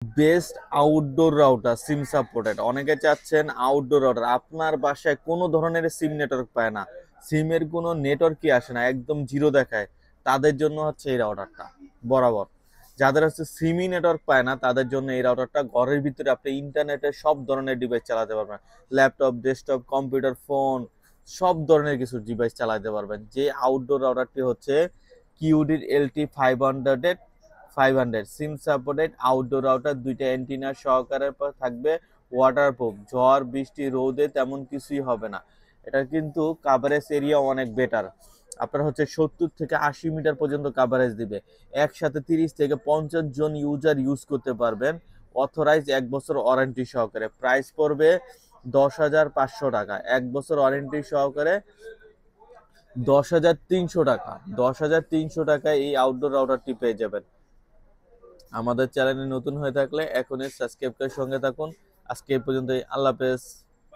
Best outdoor router SIM supported. অনেকে চাচ্ছেন outdoor router, আপনার বাসায় কোনো ধরনের সিম নেটওয়ার্ক পায় না, সিমের কোনো নেটওয়ার্কই আসে না, একদম জিরো দেখায়, তাদের জন্য হচ্ছে এই রাউটারটা বরাবর। যাদের হচ্ছে সিমই নেটওয়ার্ক পায় না তাদের জন্য এই রাউটারটা, ঘরের ভিতরে আপনি ইন্টারনেটে সব ধরনের ডিভাইস চালাতে পারবেন, ল্যাপটপ, ডেস্কটপ, কম্পিউটার, ফোন, সব ধরনের কিছু ডিভাইস চালাতে পারবেন। যে আউটডোর রাউটারটি হচ্ছে কিউডির LT500 SIM supported outdoor router, দুইটা অ্যান্টিনা সহকারে থাকবে, ওয়াটারপ্রুফ, ঝড় বৃষ্টি রোদে তেমন কিছুই হবে না। এটা কিন্তু কাভারেজ এরিয়া অনেক বেটার, আপনার হচ্ছে 70 থেকে 80 মিটার পর্যন্ত কাভারেজ দিবে, একসাথে 30 থেকে 50 জন ইউজার ইউজ করতে পারবেন, অথরাইজ 1 বছর ওয়ারেন্টি সহকারে। প্রাইস পড়বে 10,500 টাকা, 1 বছর ওয়ারেন্টি সহকারে 10,300 টাকা। 10,300 টাকায় এই আউটডোর রাউটারটি পেয়ে যাবেন। আমাদের চ্যানেলে নতুন হয়ে থাকলে এখনই সাবস্ক্রাইব করে সঙ্গে থাকুন। আজকে এই পর্যন্তই, আল্লাহ হাফেজ।